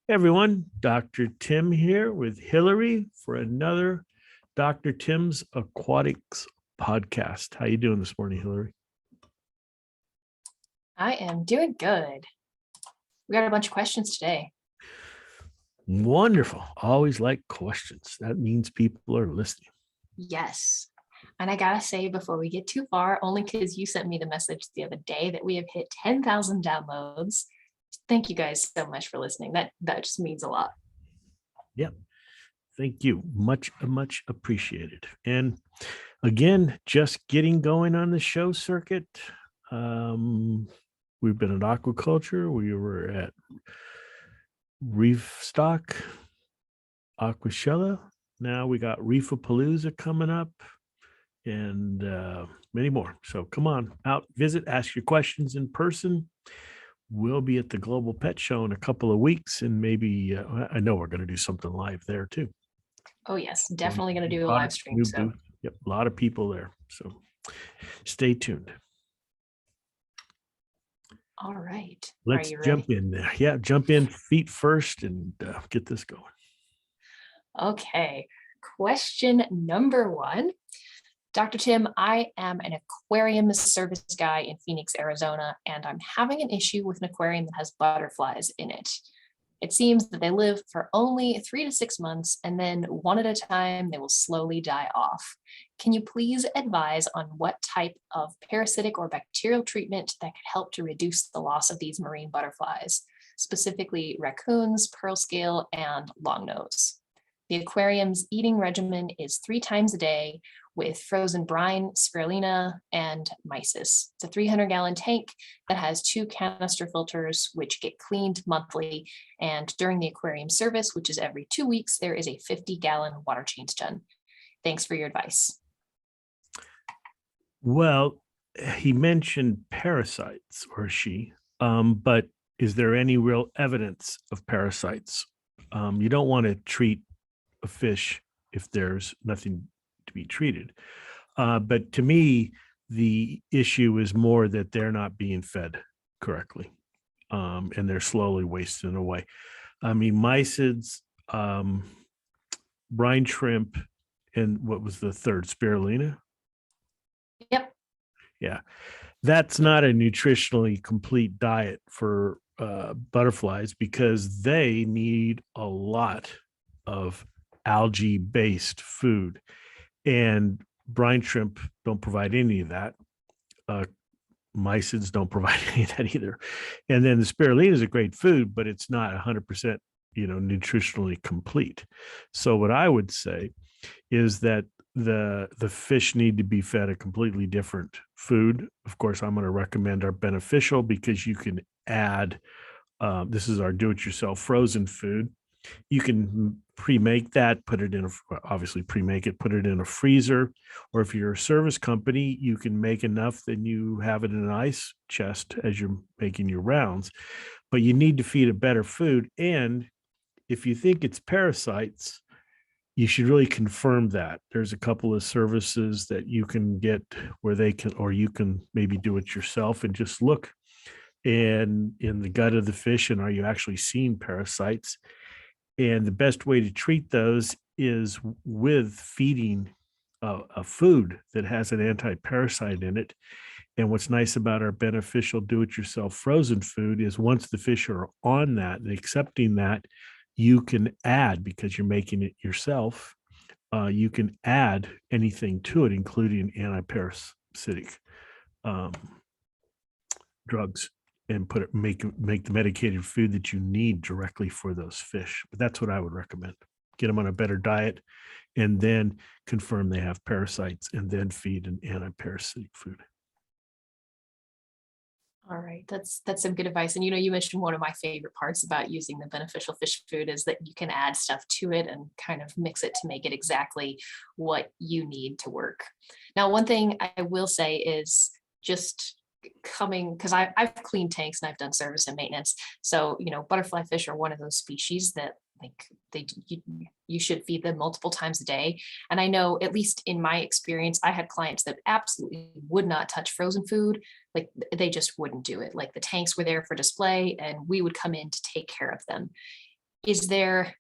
Hey everyone, Dr. Tim here with Hillary for another Dr. Tim's Aquatics podcast. How you doing this morning, Hillary? I am doing good. We got a bunch of questions today. Wonderful. Always like questions. That means people are listening. Yes. And I gotta say, before we get too far, only because you sent me the message the other day that we have hit 10,000 downloads. Thank you guys so much for listening. That just means a lot. Yep. Thank you. Much appreciated. And again, just getting going on the show circuit. We've been at aquaculture. We were at reef stock, aquashella. Now we got Reefapalooza coming up and many more. So come on out, visit, ask your questions in person. We'll be at the Global Pet Show in a couple of weeks, and maybe I know we're going to do something live there too. Oh yes, definitely going to do a live stream. So yep, a lot of people there. So stay tuned. all right. Let's Are you jump ready? in there. Yeah, jump in feet first and get this going. Okay. Question number one. Dr. Tim, I am an aquarium service guy in Phoenix, Arizona, and I'm having an issue with an aquarium that has butterflies in it. It seems that they live for only 3 to 6 months, and then one at a time, they will slowly die off. Can you please advise on what type of parasitic or bacterial treatment that could help to reduce the loss of these marine butterflies, specifically raccoons, pearl scale, and longnose? The aquarium's eating regimen is 3 times a day with frozen brine, spirulina, and mysis. It's a 300-gallon tank that has 2 canister filters, which get cleaned monthly. And during the aquarium service, which is every 2 weeks, there is a 50-gallon water change done. Thanks for your advice. Well, he mentioned parasites, or she, but is there any real evidence of parasites? You don't want to treat a fish if there's nothing to be treated. But to me, the issue is more that they're not being fed correctly, and they're slowly wasting away. I mean, mysids, brine shrimp, and what was the third? Spirulina? Yep. Yeah. That's not a nutritionally complete diet for butterflies because they need a lot of algae based food, and brine shrimp don't provide any of that. Mysids don't provide any of that either. And then the spirulina is a great food, but it's not 100%, nutritionally complete. So what I would say is that the fish need to be fed a completely different food. Of course, I'm going to recommend our beneficial because you can add. This is our do-it-yourself frozen food. You can pre-make that, put it in obviously pre-make it, put it in a freezer, or if you're a service company, you can make enough that you have it in an ice chest as you're making your rounds. But you need to feed it better food, and if you think it's parasites, you should really confirm that. There's a couple of services that you can get where they can, or you can maybe do it yourself and just look and in the gut of the fish, and are you actually seeing parasites? And the best way to treat those is with feeding a food that has an anti-parasite in it. And what's nice about our beneficial do-it-yourself frozen food is once the fish are on that and accepting that, you can add, because you're making it yourself, you can add anything to it, including anti-parasitic drugs, and make the medicated food that you need directly for those fish. But that's what I would recommend. Get them on a better diet and then confirm they have parasites and then feed an anti-parasitic food. All right, that's some good advice. And you mentioned one of my favorite parts about using the beneficial fish food is that you can add stuff to it and kind of mix it to make it exactly what you need to work. Now, one thing I will say is just coming because I've cleaned tanks and I've done service and maintenance. So, butterfly fish are one of those species that like you should feed them multiple times a day. And I know, at least in my experience, I had clients that absolutely would not touch frozen food. Like they just wouldn't do it. Like the tanks were there for display and we would come in to take care of them. Is there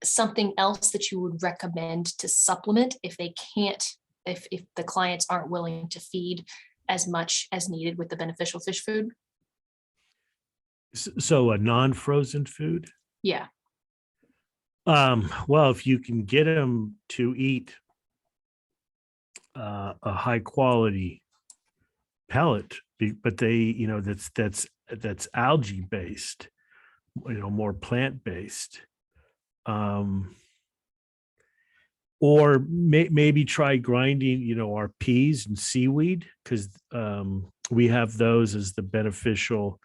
something else that you would recommend to supplement if they can't, if the clients aren't willing to feed as much as needed with the beneficial fish food? So a non-frozen food. Yeah. Well, if you can get them to eat a high quality pellet, but they, that's algae based, more plant based. Or maybe try grinding, our peas and seaweed, because we have those as the beneficial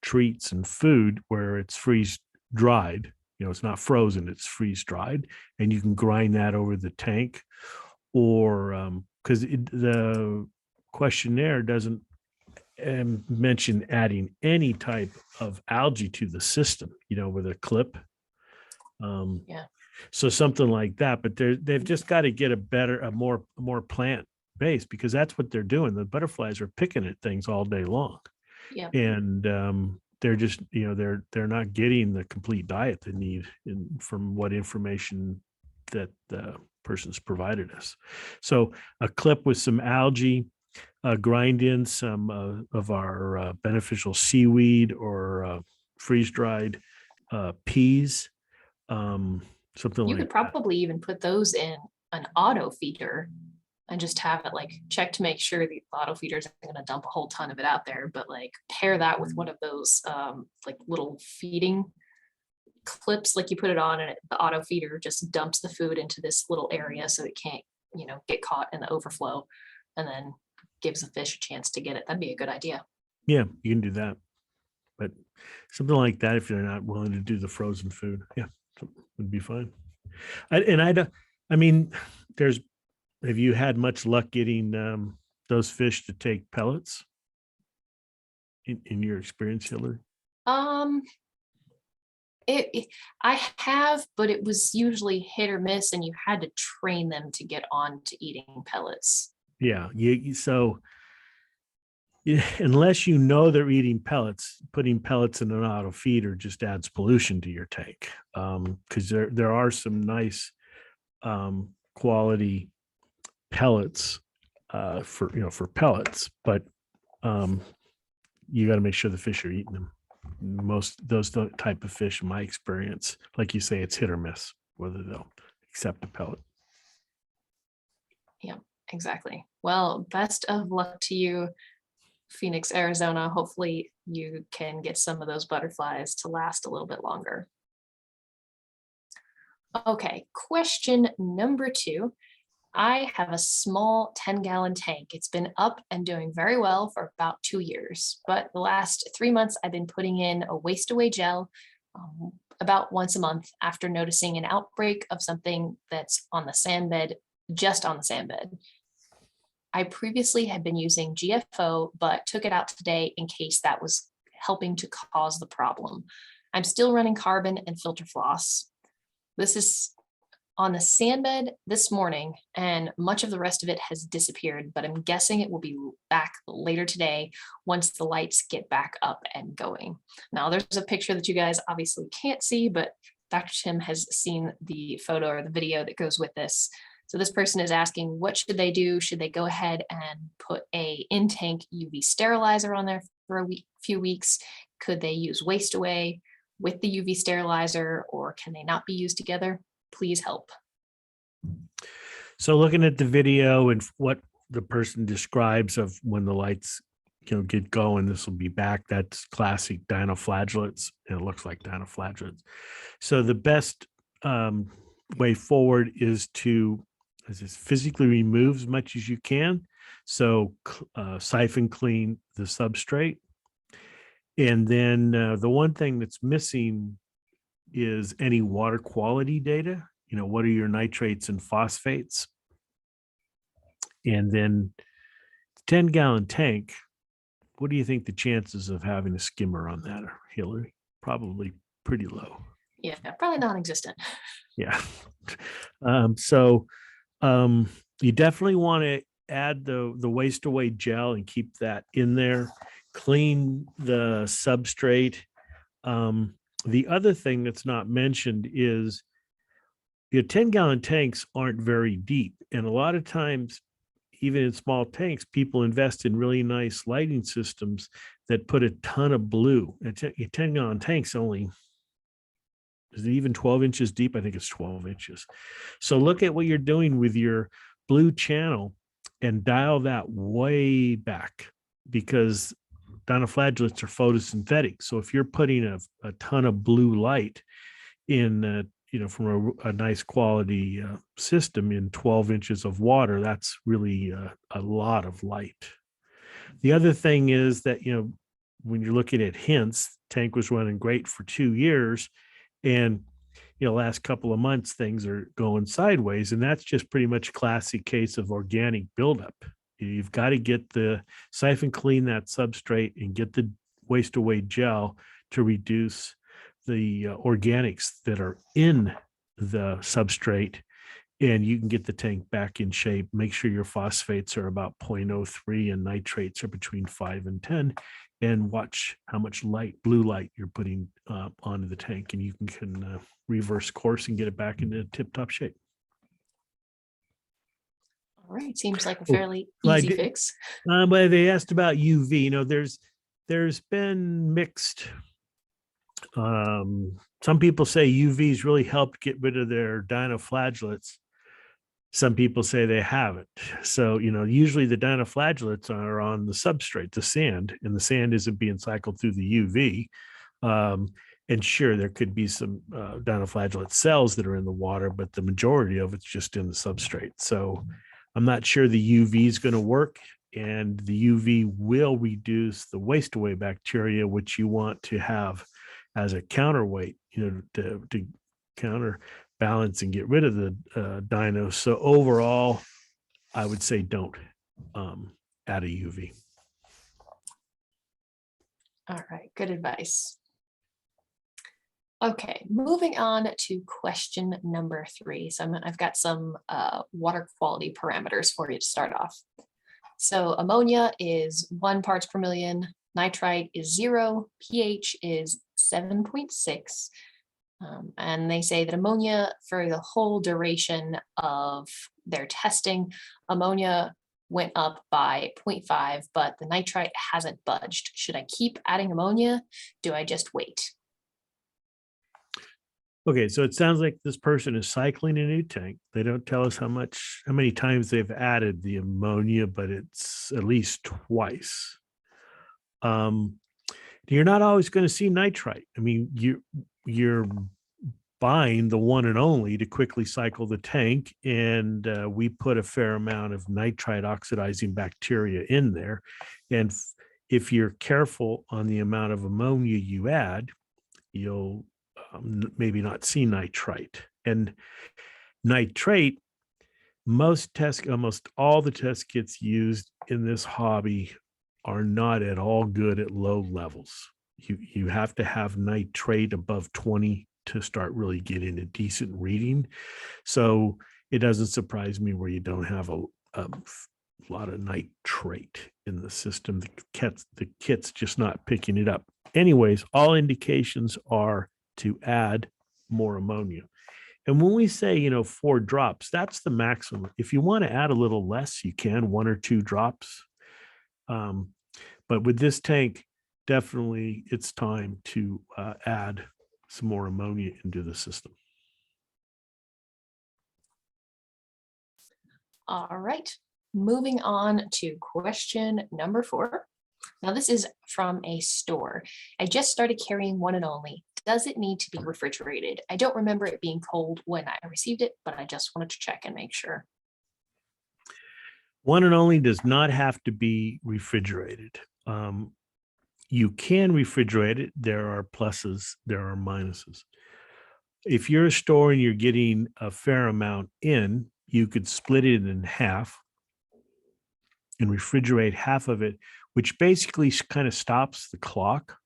treats and food where it's freeze dried. It's not frozen, it's freeze dried, and you can grind that over the tank. Or because the questionnaire doesn't mention adding any type of algae to the system, with a clip. Yeah. So something like that, but they've just got to get a more plant based, because that's what they're doing. The butterflies are picking at things all day long, Yeah. and they're just, they're not getting the complete diet they need from what information that the person's provided us. So a clip with some algae, grind in some of our beneficial seaweed or freeze dried peas, something You like could that. probably even put those in an auto feeder and just have it like check to make sure the auto feeder isn't going to dump a whole ton of it out there, but like pair that with one of those like little feeding clips, like you put it on and the auto feeder just dumps the food into this little area so it can't, get caught in the overflow, and then gives the fish a chance to get it. That'd be a good idea. Yeah, you can do that, but something like that, if you're not willing to do the frozen food, yeah, would be fine. I don't. I mean, there's. Have you had much luck getting those fish to take pellets in your experience, Hillary? Um, I have, but it was usually hit or miss, and you had to train them to get on to eating pellets. Yeah. So unless they're eating pellets, putting pellets in an auto feeder just adds pollution to your tank. Because there are some nice quality pellets for pellets, but you got to make sure the fish are eating them. Most those type of fish, in my experience, like you say, it's hit or miss whether they'll accept a pellet. Yeah, exactly. Well, best of luck to you, Phoenix, Arizona. Hopefully you can get some of those butterflies to last a little bit longer. Okay, question number 2. I have a small 10-gallon tank. It's been up and doing very well for about 2 years, but the last 3 months I've been putting in a waste away gel about once a month after noticing an outbreak of something that's on the sand bed, just on the sand bed. I previously had been using GFO, but took it out today in case that was helping to cause the problem. I'm still running carbon and filter floss. This is on the sandbed this morning, and much of the rest of it has disappeared, but I'm guessing it will be back later today once the lights get back up and going. Now, there's a picture that you guys obviously can't see, but Dr. Tim has seen the photo or the video that goes with this. So this person is asking, what should they do? Should they go ahead and put a in-tank UV sterilizer on there for a few weeks? Could they use waste away with the UV sterilizer, or can they not be used together? Please help. So looking at the video and what the person describes of when the lights get going, this will be back. That's classic dinoflagellates, and it looks like dinoflagellates. So the best way forward is to physically remove as much as you can. So siphon clean the substrate. And then the one thing that's missing is any water quality data. What are your nitrates and phosphates? And then 10-gallon tank, what do you think the chances of having a skimmer on that are, Hillary? Probably pretty low. Yeah, probably non-existent. Yeah. So you definitely want to add the waste away gel and keep that in there. Clean the substrate The other thing that's not mentioned is your 10-gallon tanks aren't very deep. And a lot of times, even in small tanks, people invest in really nice lighting systems that put a ton of blue. A 10-gallon tank's only, is it even 12 inches deep? I think it's 12 inches. So look at what you're doing with your blue channel and dial that way back, because dinoflagellates are photosynthetic. So if you're putting a ton of blue light in, from a nice quality system in 12 inches of water, that's really a lot of light. The other thing is that, when you're looking at hints, tank was running great for 2 years, and last couple of months things are going sideways, and that's just pretty much a classic case of organic buildup. You've got to get the siphon clean that substrate and get the waste away gel to reduce the organics that are in the substrate, and you can get the tank back in shape. Make sure your phosphates are about 0.03 and nitrates are between 5 and 10, and watch how much blue light you're putting onto the tank, and you can reverse course and get it back into tip-top shape. All right, seems like a fairly Well, easy fix. But they asked about UV. There's been mixed. Some people say UV's really helped get rid of their dinoflagellates. Some people say they haven't. So, usually the dinoflagellates are on the substrate, the sand, and the sand isn't being cycled through the UV. And sure, there could be some dinoflagellate cells that are in the water, but the majority of it's just in the substrate. So I'm not sure the UV is going to work, and the UV will reduce the waste away bacteria, which you want to have as a counterweight, to counterbalance and get rid of the dinos. So overall, I would say don't add a UV. All right, good advice. Okay, moving on to question number 3. So I've got some water quality parameters for you to start off. So ammonia is 1 parts per million, nitrite is 0, pH is 7.6. And they say that ammonia, for the whole duration of their testing, ammonia went up by 0.5, but the nitrite hasn't budged. Should I keep adding ammonia? Do I just wait? Okay, so it sounds like this person is cycling a new tank. They don't tell us how many times they've added the ammonia, but it's at least twice. You're not always going to see nitrite. I mean, you're buying the one and only to quickly cycle the tank, and we put a fair amount of nitrite oxidizing bacteria in there. And if you're careful on the amount of ammonia you add, you'll maybe not see nitrite. And nitrate, almost all the test kits used in this hobby are not at all good at low levels. You have to have nitrate above 20 to start really getting a decent reading. So it doesn't surprise me where you don't have a lot of nitrate in the system. The kit's just not picking it up. Anyways, all indications are to add more ammonia. And when we say, 4 drops, that's the maximum. If you want to add a little less, you can, 1 or 2 drops. But with this tank, definitely it's time to add some more ammonia into the system. All right, moving on to question number 4. Now this is from a store. I just started carrying one and only. Does it need to be refrigerated? I don't remember it being cold when I received it, but I just wanted to check and make sure. One and only does not have to be refrigerated. You can refrigerate it. There are pluses, there are minuses. If you're a store and you're getting a fair amount in, you could split it in half and refrigerate half of it, which basically kind of stops the clock.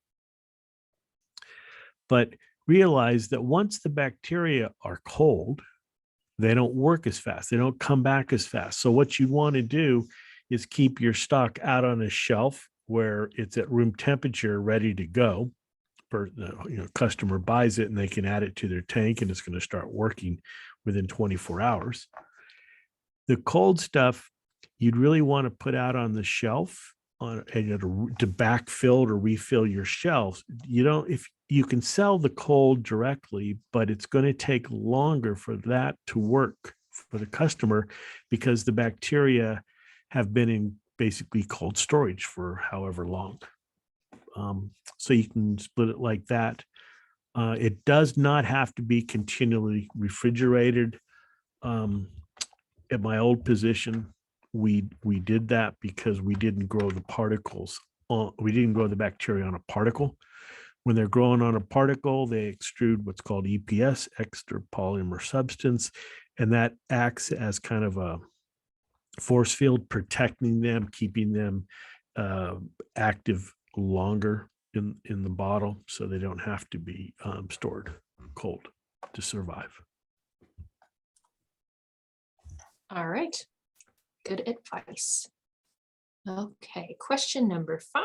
But realize that once the bacteria are cold, they don't work as fast. They don't come back as fast. So what you want to do is keep your stock out on a shelf where it's at room temperature, ready to go. customer buys it and they can add it to their tank and it's going to start working within 24 hours. The cold stuff you'd really want to put out on the shelf to backfill or refill your shelves. If you can sell the cold directly, but it's going to take longer for that to work for the customer because the bacteria have been in basically cold storage for however long. So you can split it like that. It does not have to be continually refrigerated. At my old position, we did that because we didn't grow the particles. We didn't grow the bacteria on a particle. When they're growing on a particle, they extrude what's called EPS, extra polymer substance, and that acts as kind of a force field protecting them, keeping them active longer in the bottle, so they don't have to be stored cold to survive. All right, good advice. Okay, question number 5.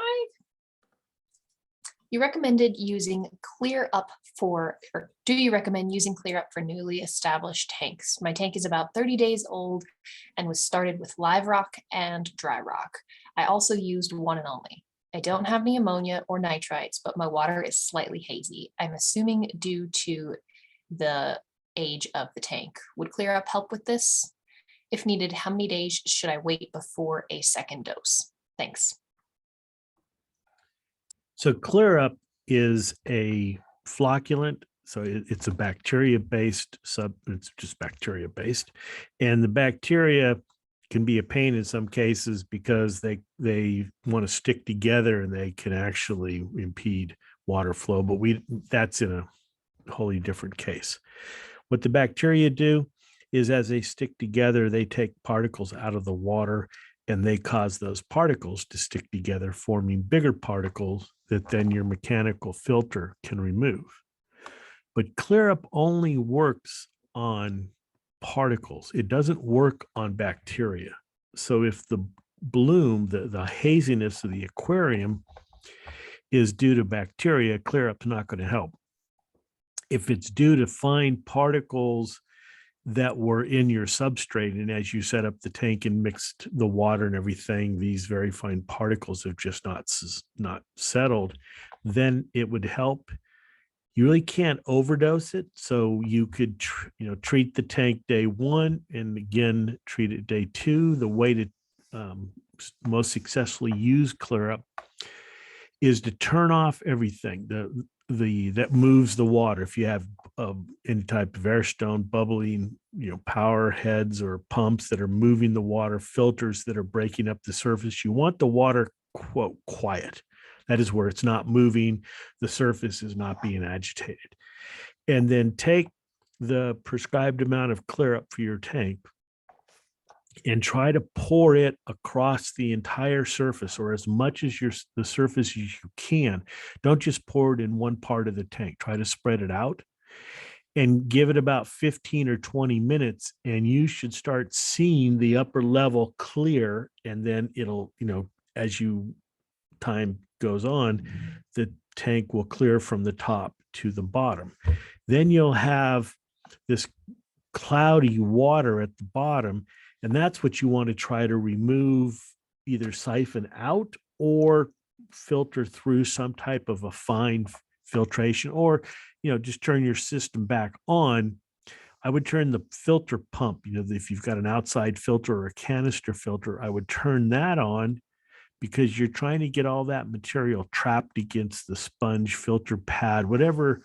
You recommended using Clear Up or do you recommend using Clear Up for newly established tanks? My tank is about 30 days old and was started with live rock and dry rock. I also used one and only. I don't have any ammonia or nitrites, but my water is slightly hazy. I'm assuming due to the age of the tank. Would Clear Up help with this? If needed, how many days should I wait before a second dose? Thanks. So Clear Up is a flocculant. So it's a bacteria-based it's just bacteria-based. And the bacteria can be a pain in some cases because they want to stick together and they can actually impede water flow. But that's in a wholly different case. What the bacteria do is as they stick together, they take particles out of the water and they cause those particles to stick together, forming bigger particles that then your mechanical filter can remove. But Clear Up only works on particles. It doesn't work on bacteria. So if the bloom, the haziness of the aquarium is due to bacteria, Clear Up's not going to help. If it's due to fine particles that were in your substrate, and as you set up the tank and mixed the water and everything, these very fine particles have just not settled, then it would help. You really can't overdose it. So you could treat the tank day 1 and again treat it day 2. The way to most successfully use Clear Up is to turn off everything that moves the water. If you have any type of air stone, bubbling, power heads or pumps that are moving the water, filters that are breaking up the surface, you want the water, quote, quiet. That is where it's not moving, the surface is not being agitated. And then take the prescribed amount of Clear Up for your tank and try to pour it across the entire surface, or as much as the surface as you can. Don't just pour it in one part of the tank. Try to spread it out and give it about 15 or 20 minutes, and you should start seeing the upper level clear. And then it'll, as time goes on, the tank will clear from the top to the bottom. Then you'll have this cloudy water at the bottom, and that's what you want to try to remove, either siphon out or filter through some type of a fine filtration, or just turn your system back on. I would turn the filter pump, if you've got an outside filter or a canister filter, I would turn that on, because you're trying to get all that material trapped against the sponge, filter pad, whatever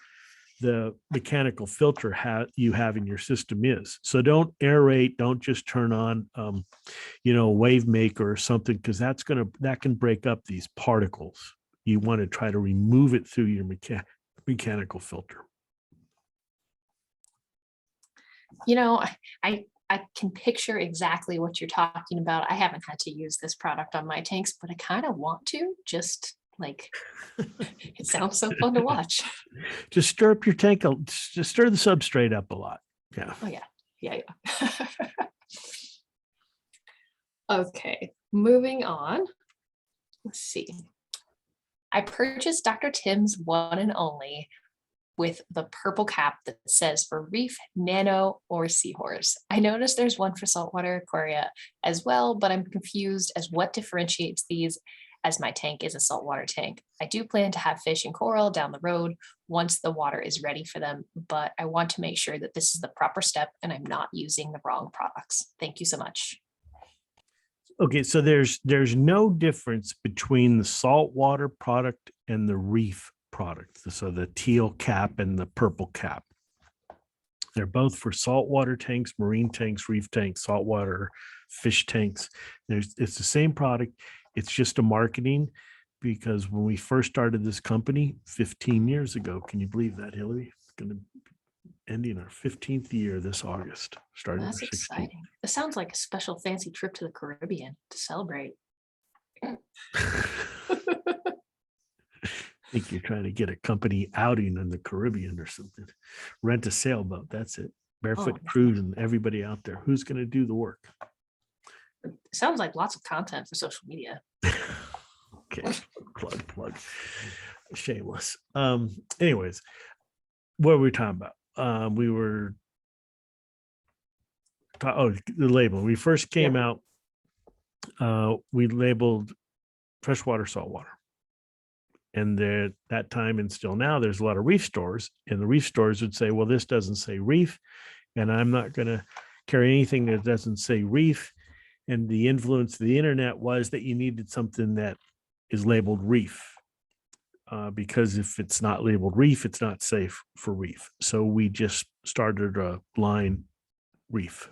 the mechanical filter you have in your system is. So don't aerate, don't just turn on a wave maker or something, because that can break up these particles. You want to try to remove it through your mechanical filter. I can picture exactly what you're talking about. I haven't had to use this product on my tanks, but I kind of want to, just like, it sounds so fun to watch. Just stir up your tank, just stir the substrate up a lot. Yeah. Oh yeah. Yeah. Okay, moving on. Let's see. I purchased Dr. Tim's one and only with the purple cap that says for reef, nano, or seahorse. I noticed there's one for saltwater aquaria as well, but I'm confused as what differentiates these as my tank is a saltwater tank. I do plan to have fish and coral down the road once the water is ready for them, but I want to make sure that this is the proper step and I'm not using the wrong products. Thank you so much. Okay, so there's no difference between the saltwater product and the reef product. So the teal cap and the purple cap. They're both for saltwater tanks, marine tanks, reef tanks, saltwater fish tanks. It's the same product. It's just a marketing, because when we first started this company 15 years ago, can you believe that, Hillary? It's going to ending our 15th year this August, starting That's our 16th. exciting. This sounds like a special fancy trip to the Caribbean to celebrate. I think you're trying to get a company outing in the Caribbean or something. Rent a sailboat. That's it. Barefoot cruise and everybody out there. Who's going to do the work? It sounds like lots of content for social media. Okay, plug. Shameless. Anyways, what were we talking about? We were the label. We first came out. We labeled freshwater, saltwater. And at that time and still now, there's a lot of reef stores, and the reef stores would say, well, this doesn't say reef, and I'm not going to carry anything that doesn't say reef. And the influence of the internet was that you needed something that is labeled reef, because if it's not labeled reef, it's not safe for reef. So we just started a line reef,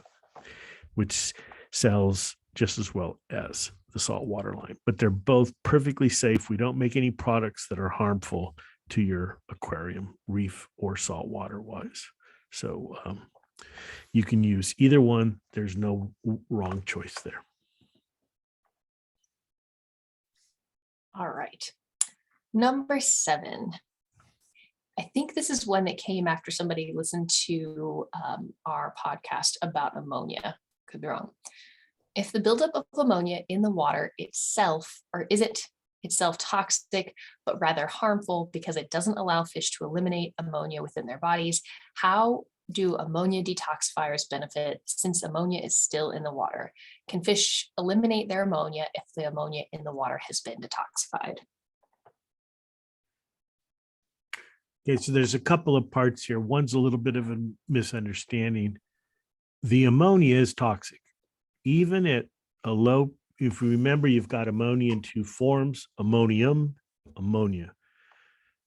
which sells just as well as the saltwater line, but they're both perfectly safe. We don't make any products that are harmful to your aquarium, reef or saltwater wise. So you can use either one. There's no wrong choice there. All right. Number 7. I think this is one that came after somebody listened to our podcast about ammonia. Could be wrong. If the buildup of ammonia in the water itself, or is it itself toxic, but rather harmful because it doesn't allow fish to eliminate ammonia within their bodies, how do ammonia detoxifiers benefit since ammonia is still in the water? Can fish eliminate their ammonia if the ammonia in the water has been detoxified? Okay, so there's a couple of parts here. One's a little bit of a misunderstanding. The ammonia is toxic. Even at a low, if you remember, you've got ammonia in two forms: ammonium, ammonia.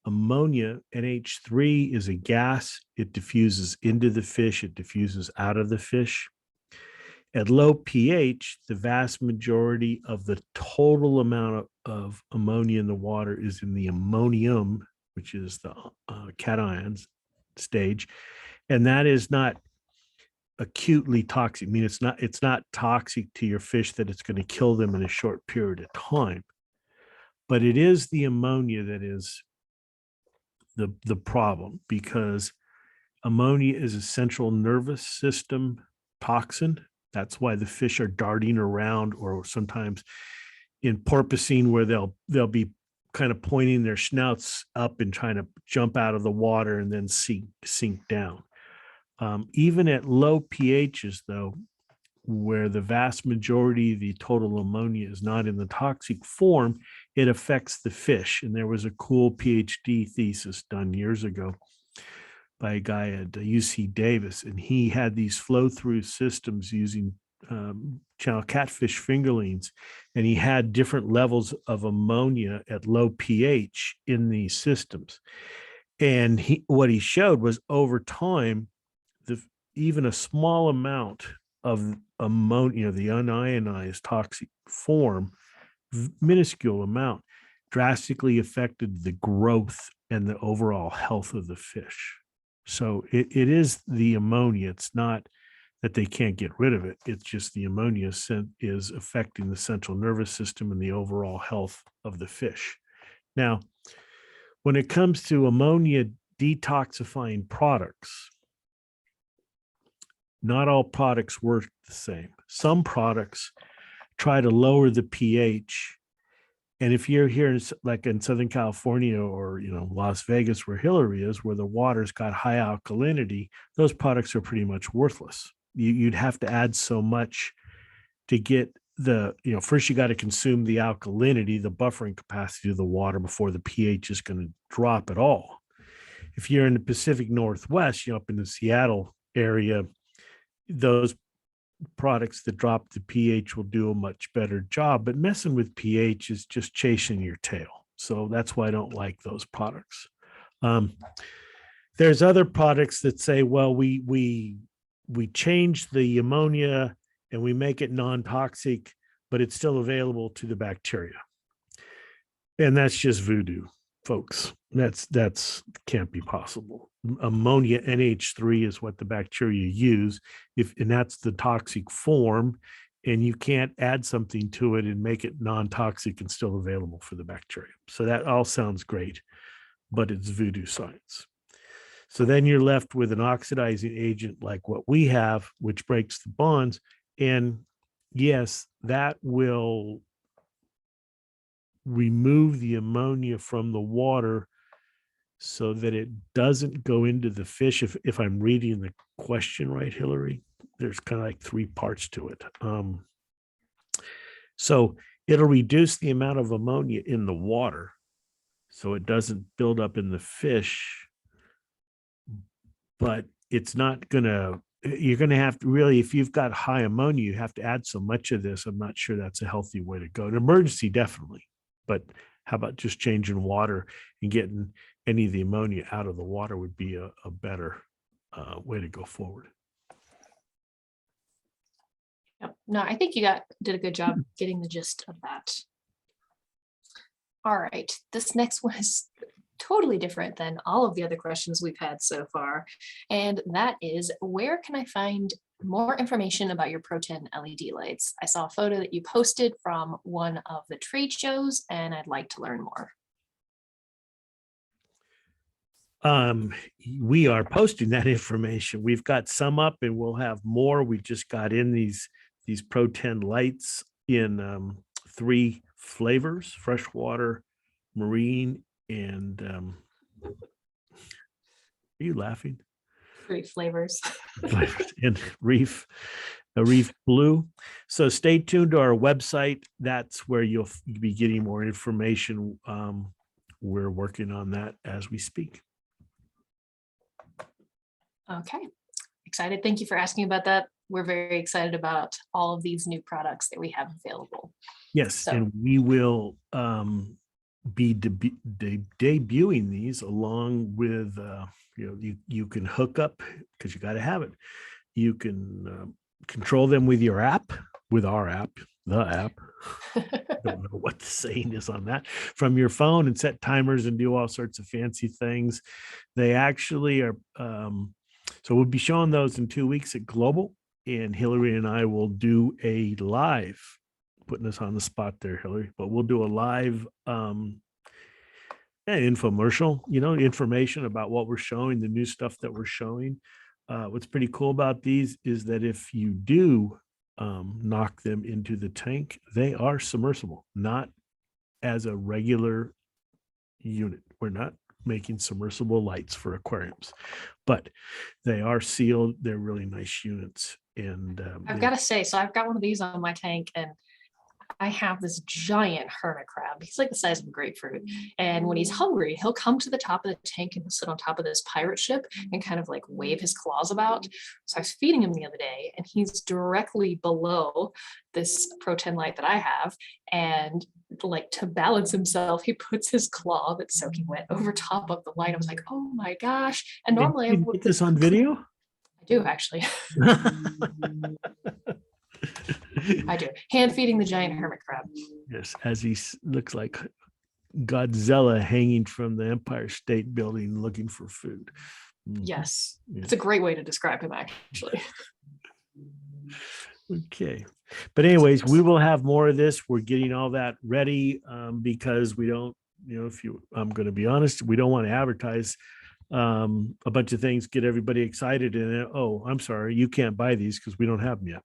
Ammonia, NH3, is a gas. It diffuses into the fish, it diffuses out of the fish. At low pH, the vast majority of the total amount of ammonia in the water is in the ammonium, which is the cations stage. And that is not acutely toxic. I mean, it's not toxic to your fish that it's going to kill them in a short period of time, but it is the ammonia that is the problem, because ammonia is a central nervous system toxin. That's why the fish are darting around, or sometimes in porpoising, where they'll be kind of pointing their snouts up and trying to jump out of the water and then sink down. Even at low pHs, though, where the vast majority of the total ammonia is not in the toxic form, it affects the fish. And there was a cool PhD thesis done years ago by a guy at UC Davis, and he had these flow-through systems using channel catfish fingerlings, and he had different levels of ammonia at low pH in these systems. And what he showed was, over time, even a small amount of ammonia, the unionized toxic form, minuscule amount, drastically affected the growth and the overall health of the fish. So it is the ammonia. It's not that they can't get rid of it. It's just the ammonia is affecting the central nervous system and the overall health of the fish. Now, when it comes to ammonia detoxifying products, not all products work the same. Some products try to lower the pH And if you're here like in Southern California or Las Vegas where Hillary is, where the water's got high alkalinity, those products are pretty much worthless. You'd have to add so much to get first you got to consume the alkalinity, the buffering capacity of the water before the pH is going to drop at all. If you're in the Pacific Northwest, up in the Seattle area, those products that drop the pH will do a much better job, but messing with pH is just chasing your tail. So that's why I don't like those products. There's other products that say, well, we change the ammonia and we make it non-toxic, but it's still available to the bacteria. And that's just voodoo, folks. That's can't be possible. Ammonia, NH3, is what the bacteria use, and that's the toxic form, and you can't add something to it and make it non-toxic and still available for the bacteria. So that all sounds great, but it's voodoo science. So then you're left with an oxidizing agent like what we have, which breaks the bonds. And yes, that will remove the ammonia from the water so that it doesn't go into the fish. If I'm reading the question right, Hillary, there's kind of like three parts to it. So it'll reduce the amount of ammonia in the water so it doesn't build up in the fish, but it's not gonna, you're gonna have to really, if you've got high ammonia, you have to add so much of this. I'm not sure that's a healthy way to go. An emergency, definitely, but how about just changing water and getting any of the ammonia out of the water would be a better way to go forward. Yep. No, I think you did a good job getting the gist of that. All right, this next one is totally different than all of the other questions we've had so far. And that is, where can I find more information about your Proten LED lights? I saw a photo that you posted from one of the trade shows, and I'd like to learn more. We are posting that information. We've got some up and we'll have more. We just got in these Proten lights in 3 flavors: freshwater, marine, and are you laughing? 3 flavors. And reef, a reef blue. So stay tuned to our website. That's where you'll be getting more information. We're working on that as we speak. Okay, excited. Thank you for asking about that. We're very excited about all of these new products that we have available. Yes, so, and we will be debuting these along with, you can hook up, because you got to have it. You can control them with your app, with our app, the app. Don't know what the saying is on that, from your phone, and set timers and do all sorts of fancy things. They actually are, so we'll be showing those in 2 weeks at Global, and Hillary and I will do a live, putting us on the spot there, Hillary, but we'll do a live infomercial, information about what we're showing, the new stuff that we're showing. What's pretty cool about these is that if you do knock them into the tank, they are submersible, not as a regular unit. We're not making submersible lights for aquariums, but they are sealed. They're really nice units. And I've got to say, so I've got one of these on my tank, and I have this giant hermit crab. He's like the size of a grapefruit. And when he's hungry, he'll come to the top of the tank and he'll sit on top of this pirate ship and kind of like wave his claws about. So I was feeding him the other day, and he's directly below this Proten light that I have. And like, to balance himself, he puts his claw that's soaking wet over top of the light. I was like, oh my gosh. And normally I would get this on video. I do, actually. I do. Hand feeding the giant hermit crab. Yes, as he looks like Godzilla hanging from the Empire State Building looking for food. Yes, it's a great way to describe him, actually. Okay, but anyways, we will have more of this. We're getting all that ready because we don't, I'm going to be honest, we don't want to advertise a bunch of things, get everybody excited, and then, oh, I'm sorry, you can't buy these because we don't have them yet.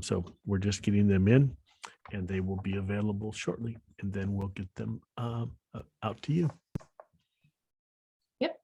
So we're just getting them in, and they will be available shortly, and then we'll get them out to you. Yep.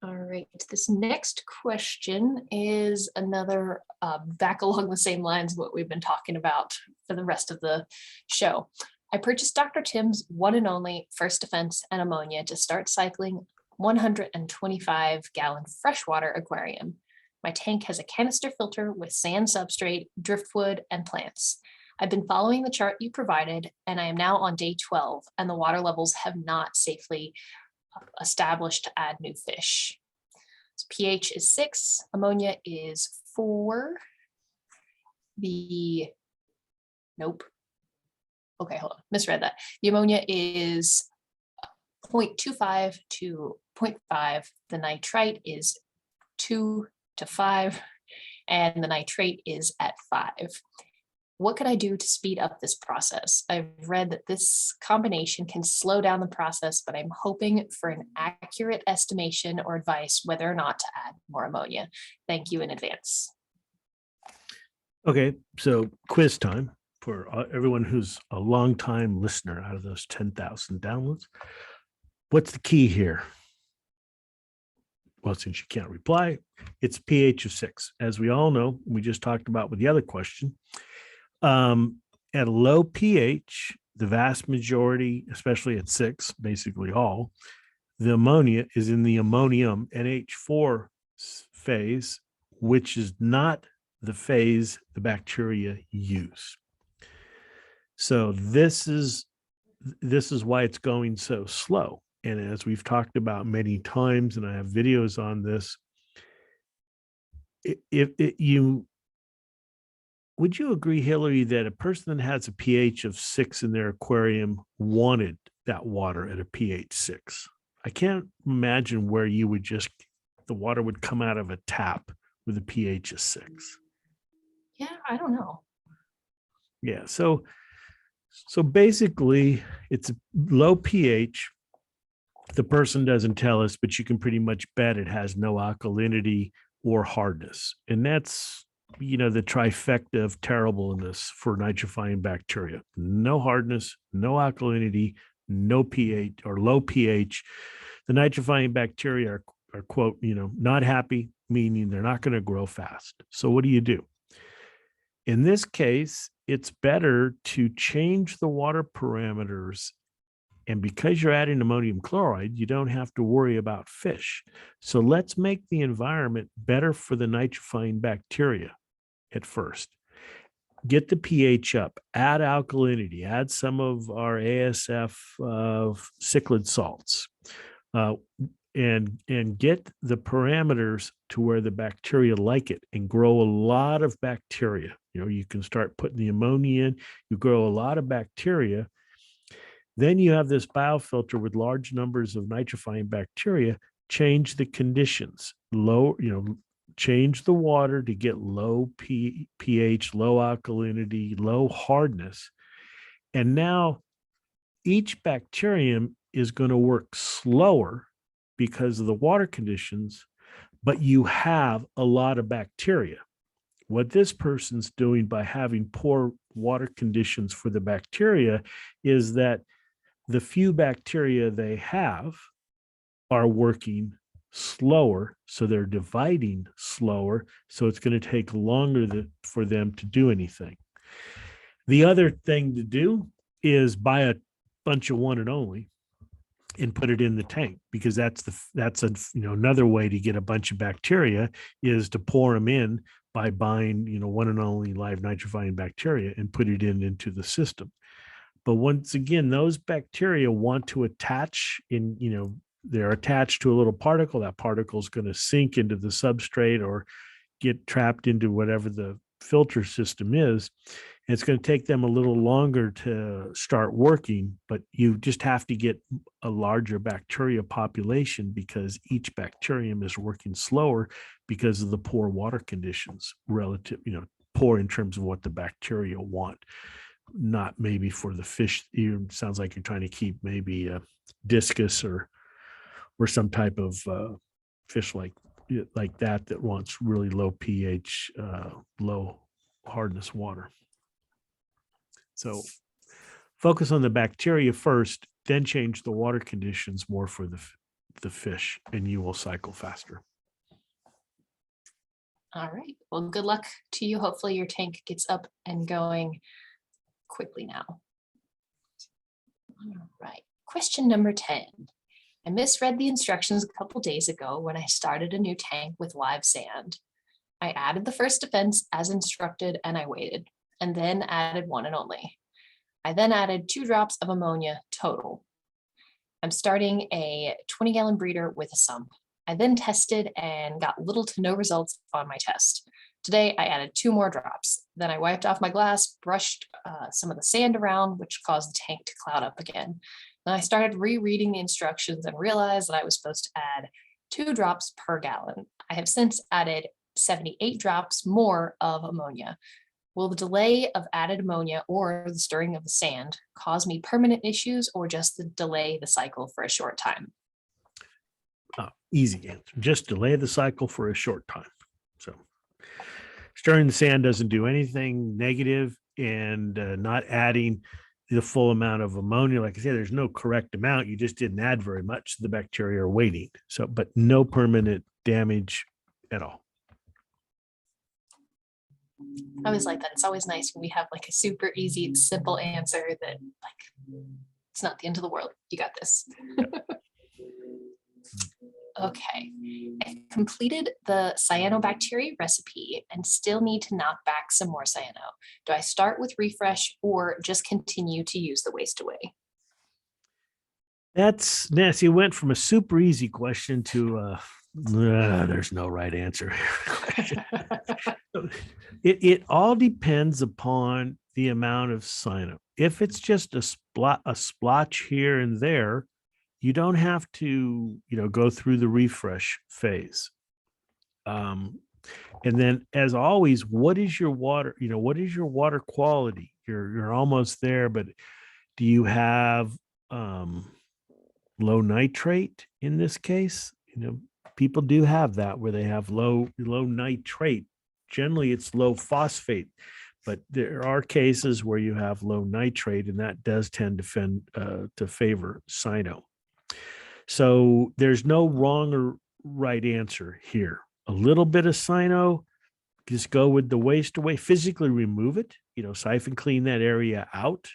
All right. This next question is another back along the same lines of what we've been talking about for the rest of the show. I purchased Dr. Tim's one and only First Defense and ammonia to start cycling 125-gallon freshwater aquarium. My tank has a canister filter with sand substrate, driftwood, and plants. I've been following the chart you provided, and I am now on day 12, and the water levels have not safely established to add new fish. So pH is 6, ammonia is 4. Nope. Okay, hold on, misread that. The ammonia is 0.25 to 0.5. The nitrite is 2 to 5, and the nitrate is at 5. What can I do to speed up this process? I've read that this combination can slow down the process, but I'm hoping for an accurate estimation or advice whether or not to add more ammonia. Thank you in advance. Okay, so quiz time for everyone who's a long-time listener out of those 10,000 downloads. What's the key here? Well, since you can't reply, it's pH of 6. As we all know, we just talked about with the other question, at a low pH, the vast majority, especially at 6, basically all, the ammonia is in the ammonium NH4 phase, which is not the phase the bacteria use. So this is why it's going so slow. And as we've talked about many times, and I have videos on this, would you agree, Hillary, that a person that has a pH of 6 in their aquarium wanted that water at a pH 6? I can't imagine where you would the water would come out of a tap with a pH of 6. Yeah, I don't know. Yeah, so basically it's a low pH. The person doesn't tell us, but you can pretty much bet it has no alkalinity or hardness. And that's, the trifecta of terribleness for nitrifying bacteria. No hardness, no alkalinity, no pH or low pH. The nitrifying bacteria are quote, not happy, meaning they're not going to grow fast. So what do? In this case, it's better to change the water parameters. And because you're adding ammonium chloride, you don't have to worry about fish. So let's make the environment better for the nitrifying bacteria at first. Get the pH up, add alkalinity, add some of our ASF cichlid salts, and get the parameters to where the bacteria like it and grow a lot of bacteria. You can start putting the ammonia in, you grow a lot of bacteria. Then you have this biofilter with large numbers of nitrifying bacteria. Change the conditions, change the water to get low pH, low alkalinity, low hardness. And now each bacterium is going to work slower because of the water conditions, but you have a lot of bacteria. What this person's doing by having poor water conditions for the bacteria is that the few bacteria they have are working slower, so they're dividing slower, so it's going to take longer for them to do anything. The other thing to do is buy a bunch of one and only and put it in the tank, because that's another way to get a bunch of bacteria is to pour them in by buying one and only live nitrifying bacteria and put it into the system. But once again, those bacteria want to attach they're attached to a little particle. That particle is going to sink into the substrate or get trapped into whatever the filter system is. And it's going to take them a little longer to start working, but you just have to get a larger bacteria population because each bacterium is working slower because of the poor water conditions relative, poor in terms of what the bacteria want. Not maybe for the fish. It sounds like you're trying to keep maybe a discus or some type of fish like that wants really low pH, low hardness water. So focus on the bacteria first, then change the water conditions more for the fish, and you will cycle faster. All right. Well, good luck to you. Hopefully your tank gets up and going quickly now. All right. Question number 10. I misread the instructions a couple days ago when I started a new tank with live sand. I added the first defense as instructed and I waited, and then added one and only. I then added 2 drops of ammonia total. I'm starting a 20-gallon breeder with a sump. I then tested and got little to no results on my test. Today, I added 2 more drops. Then I wiped off my glass, brushed some of the sand around, which caused the tank to cloud up again. Then I started rereading the instructions and realized that I was supposed to add 2 drops per gallon. I have since added 78 drops more of ammonia. Will the delay of added ammonia or the stirring of the sand cause me permanent issues or just delay the cycle for a short time? Easy answer. Just delay the cycle for a short time. So stirring the sand doesn't do anything negative, and not adding the full amount of ammonia. Like I said, there's no correct amount. You just didn't add very much. The bacteria are waiting. So, but no permanent damage at all. I always like that. It's always nice when we have like a super easy, simple answer that like, it's not the end of the world. You got this. Okay. I've completed the cyanobacteria recipe and still need to knock back some more cyano. Do I start with refresh or just continue to use the waste away? That's Nancy. Went from a super easy question to there's no right answer. It all depends upon the amount of cyano. If it's just a splotch here and there, you don't have to, go through the refresh phase. And then, as always, what is your water? What is your water quality? You're almost there, but do you have low nitrate in this case? People do have that where they have low nitrate. Generally, it's low phosphate, but there are cases where you have low nitrate, and that does tend to favor cyano. So there's no wrong or right answer here. A little bit of cyano, just go with the waste away, physically remove it, siphon clean that area out,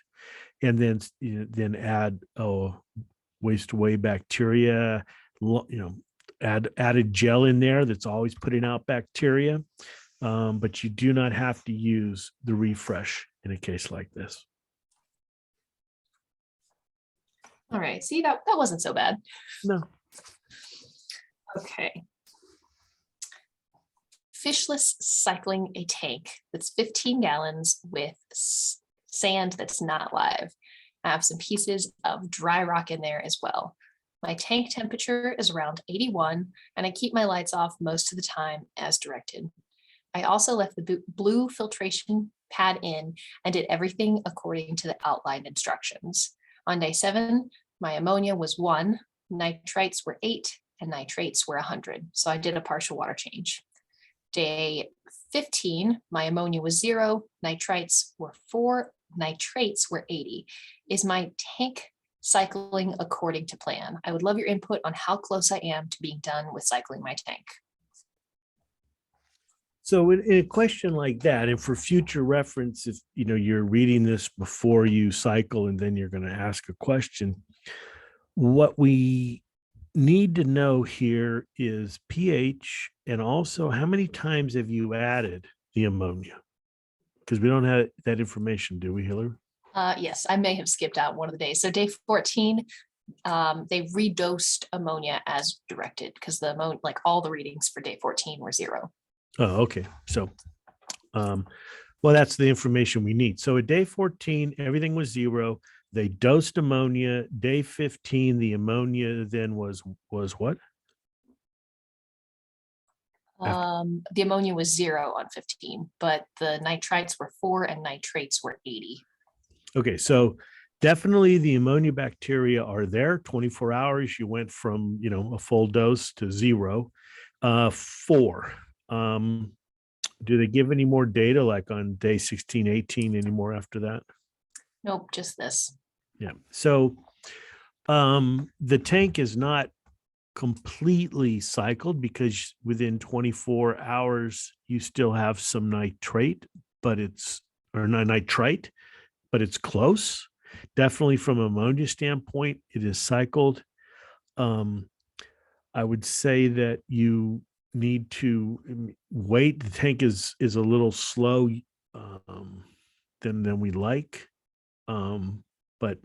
and then add waste away bacteria, added gel in there that's always putting out bacteria. But you do not have to use the refresh in a case like this. All right. See, that wasn't so bad. No. Okay. Fishless cycling a tank that's 15 gallons with sand that's not live. I have some pieces of dry rock in there as well. My tank temperature is around 81, and I keep my lights off most of the time as directed. I also left the blue filtration pad in and did everything according to the outlined instructions. On day 7, my ammonia was 1, nitrites were 8, and nitrates were 100. So I did a partial water change. Day 15, my ammonia was 0, nitrites were 4, nitrates were 80. Is my tank cycling according to plan? I would love your input on how close I am to being done with cycling my tank. So in a question like that, and for future reference, if you're reading this before you cycle and then you're going to ask a question, what we need to know here is pH, and also how many times have you added the ammonia? Because we don't have that information, do we, Hillary? Yes, I may have skipped out one of the days. So day 14, they redosed ammonia as directed because the ammonia, like all the readings for day 14 were 0. Oh, okay. So, well, that's the information we need. So at day 14, everything was 0. They dosed ammonia. Day 15, the ammonia then was what? The ammonia was 0 on 15, but the nitrites were 4 and nitrates were 80. Okay, so definitely the ammonia bacteria are there. 24 hours, you went from a full dose to 0. 4. Do they give any more data like on day 16, 18 anymore after that? Nope, just this. Yeah. So the tank is not completely cycled because within 24 hours you still have some nitrate, but it's or nitrite, but it's close. Definitely from ammonia standpoint, it is cycled. Um, I would say that you need to wait. The tank is a little slow um, than we like, but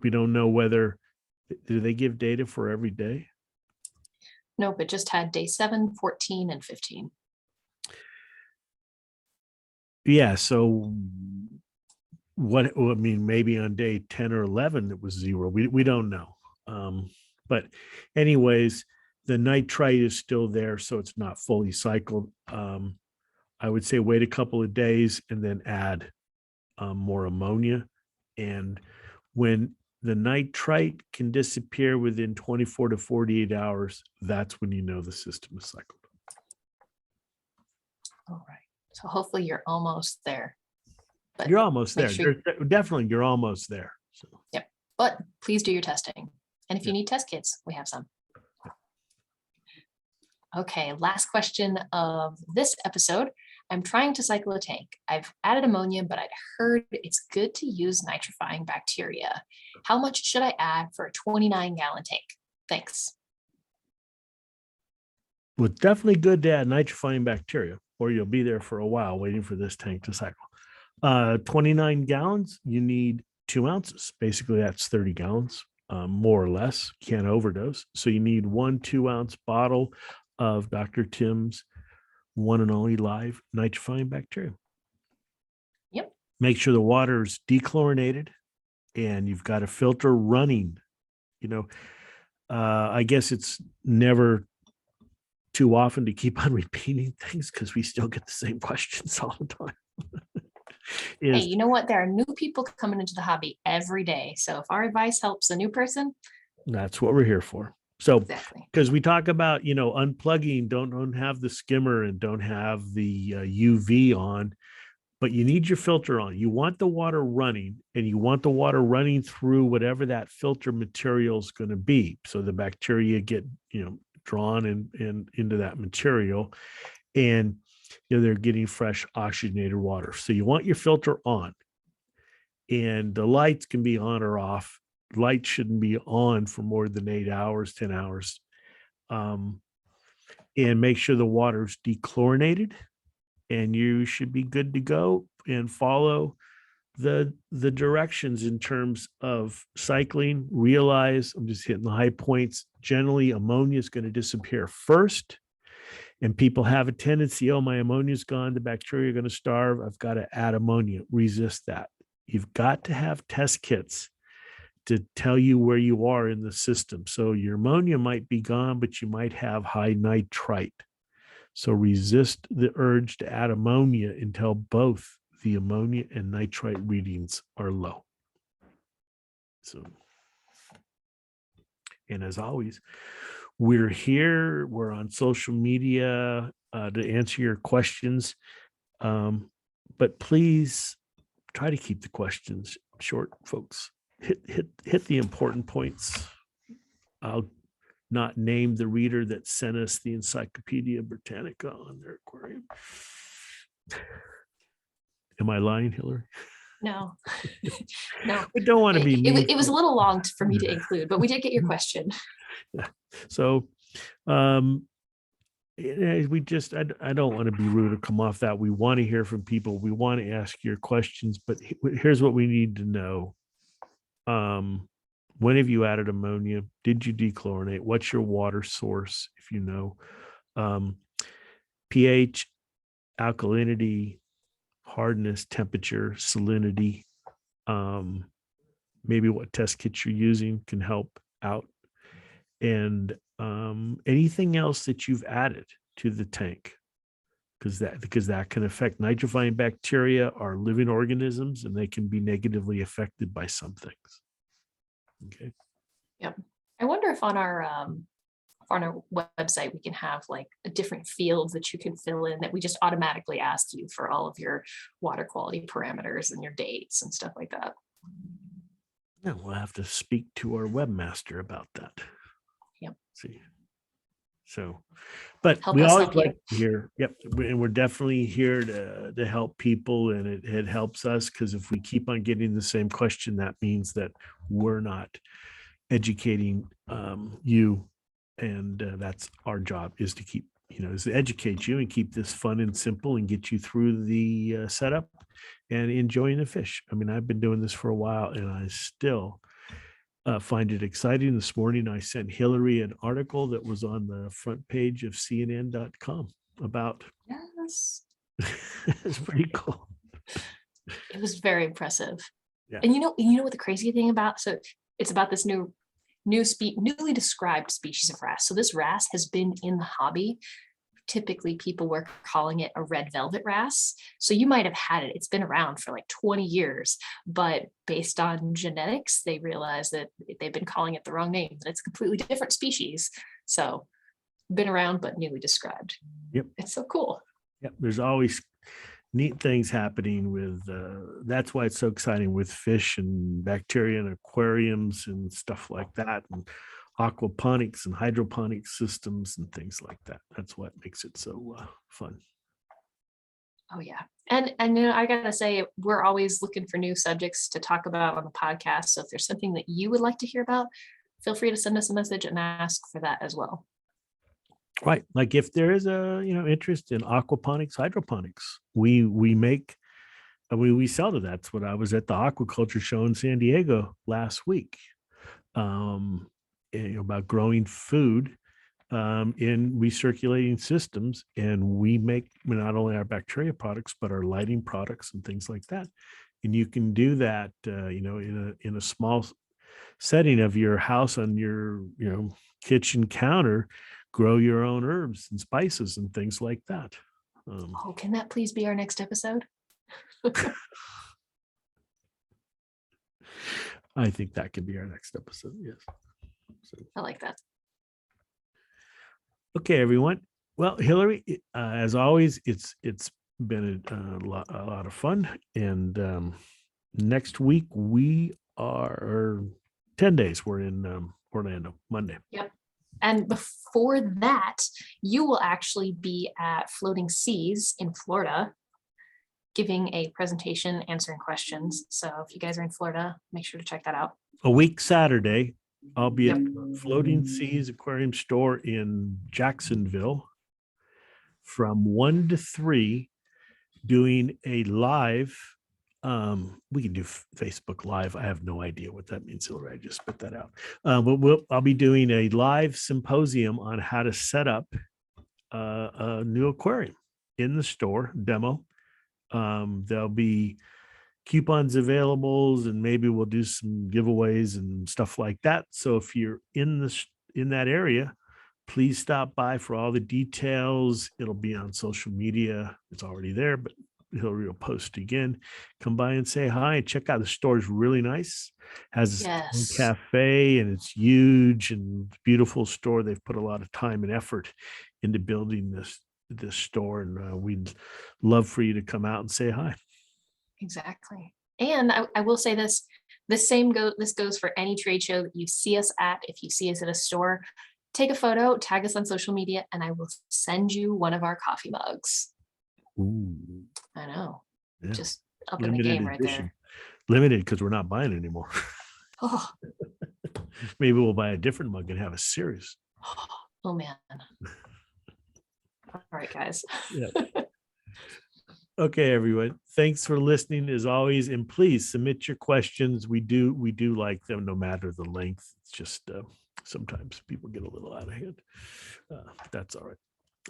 we don't know whether do they give data for every day. Nope, it just had day 7, 14, and 15. Yeah, so what I mean, maybe on day 10 or 11 it was 0. We don't know. But anyways, the nitrite is still there, so it's not fully cycled. I would say wait a couple of days and then add more ammonia. And when the nitrite can disappear within 24 to 48 hours, that's when you know the system is cycled. All right. So hopefully you're almost there. But you're almost there. sure Definitely, you're almost there. So. Yep. But please do your testing. And if you need test kits, we have some. Okay, last question of this episode. I'm trying to cycle a tank. I've added ammonia, but I'd heard it's good to use nitrifying bacteria. How much should I add for a 29-gallon tank? Thanks. Well, it's definitely good to add nitrifying bacteria, or you'll be there for a while waiting for this tank to cycle. 29 gallons, you need 2 ounces. Basically, that's 30 gallons, more or less. You can't overdose. So you need 1 2-ounce bottle of Dr. Tim's one and only live nitrifying bacteria. Yep. Make sure the water is dechlorinated and you've got a filter running. I guess it's never too often to keep on repeating things because we still get the same questions all the time. Hey, you know what? There are new people coming into the hobby every day. So if our advice helps a new person, that's what we're here for. So exactly, because we talk about, unplugging, don't have the skimmer and don't have the UV on, but you need your filter on. You want the water running, and you want the water running through whatever that filter material is going to be. So the bacteria get, drawn and into that material, and they're getting fresh oxygenated water. So you want your filter on, and the lights can be on or off. Light shouldn't be on for more than 8 hours, 10 hours. And make sure the water is dechlorinated, and you should be good to go and follow the directions in terms of cycling. Realize I'm just hitting the high points. Generally, ammonia is going to disappear first. And people have a tendency, oh, my ammonia is gone. The bacteria are going to starve. I've got to add ammonia. Resist that. You've got to have test kits to tell you where you are in the system. So your ammonia might be gone, but you might have high nitrite. So resist the urge to add ammonia until both the ammonia and nitrite readings are low. So, and as always, we're here. We're on social media to answer your questions. But please try to keep the questions short, folks. Hit the important points. I'll not name the reader that sent us the Encyclopedia Britannica on their aquarium. Am I lying, Hillary? No, no. I don't want to be mean. It was a little long for me to include, but we did get your question. Yeah. So, we just, I don't want to be rude or come off that. We want to hear from people. We want to ask your questions, but here's what we need to know. When have you added ammonia? Did you dechlorinate? What's your water source? If you know, pH, alkalinity, hardness, temperature, salinity, maybe what test kits you're using can help out. And anything else that you've added to the tank, because that can affect nitrifying bacteria are living organisms, and they can be negatively affected by some things. Okay. Yep. I wonder if on our website we can have like a different field that you can fill in that we just automatically ask you for all of your water quality parameters and your dates and stuff like that. Yeah, we'll have to speak to our webmaster about that. Yep. See. So, but Help we us always help you. like to hear, yep, and we're definitely here to help people, and it helps us, because if we keep on getting the same question, that means that we're not educating you, and that's our job, is to keep, is to educate you and keep this fun and simple and get you through the setup and enjoying the fish. I mean, I've been doing this for a while, and I still find it exciting. This morning, I sent Hillary an article that was on the front page of CNN.com about. Yes. It's pretty cool. It was very impressive. Yeah. And you know what the crazy thing about, so it's about this newly described species of wrasse. So this wrasse has been in the hobby. Typically people were calling it a red velvet wrasse. So you might have had it. It's been around for like 20 years, but based on genetics, they realized that they've been calling it the wrong name. It's a completely different species. So been around, but newly described. Yep. It's so cool. Yep. There's always neat things happening with, that's why it's so exciting with fish and bacteria and aquariums and stuff like that, and aquaponics and hydroponics systems and things like that. That's what makes it so fun. Oh yeah. And I gotta say, we're always looking for new subjects to talk about on the podcast. So if there's something that you would like to hear about, feel free to send us a message and ask for that as well. Right. Like if there is a, interest in aquaponics, hydroponics, we make, we sell to that. That's what I was at the aquaculture show in San Diego last week. About growing food in recirculating systems, and we make not only our bacteria products but our lighting products and things like that. And you can do that, in a small setting of your house, on your kitchen counter, grow your own herbs and spices and things like that. Oh, can that please be our next episode? I think that could be our next episode. Yes. So. I like that. Okay, everyone. Well, Hillary, as always, it's been a lot of fun. And next week we are 10 days. We're in Orlando Monday. Yep. And before that, you will actually be at Floating Seas in Florida, giving a presentation, answering questions. So if you guys are in Florida, make sure to check that out. A week Saturday, I'll be at Floating Seas Aquarium Store in Jacksonville from 1 to 3, doing a live. We can do Facebook Live. I have no idea what that means, Hillary. I just spit that out. But I'll be doing a live symposium on how to set up a new aquarium in the store demo. There'll be coupons available, and maybe we'll do some giveaways and stuff like that. So if you're in that area, please stop by for all the details. It'll be on social media. It's already there, but Hillary will post again. Come by and say hi and check out the store. Is really nice. Has a cafe, and it's huge and beautiful store. They've put a lot of time and effort into building this store, and we'd love for you to come out and say hi. Exactly. And I will say this goes for any trade show that you see us at. If you see us at a store, take a photo, tag us on social media, and I will send you one of our coffee mugs. Ooh. I know. Yeah. Just up Limited in the game edition. right there. Limited because we're not buying anymore. Oh. Maybe we'll buy a different mug and have a series. Oh man. All right, guys. Yeah. Okay, everyone. Thanks for listening as always, and please submit your questions. We do like them, no matter the length. It's just sometimes people get a little out of hand. That's all right.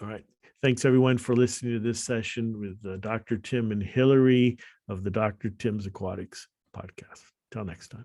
All right. Thanks, everyone, for listening to this session with Dr. Tim and Hillary of the Dr. Tim's Aquatics podcast. Till next time.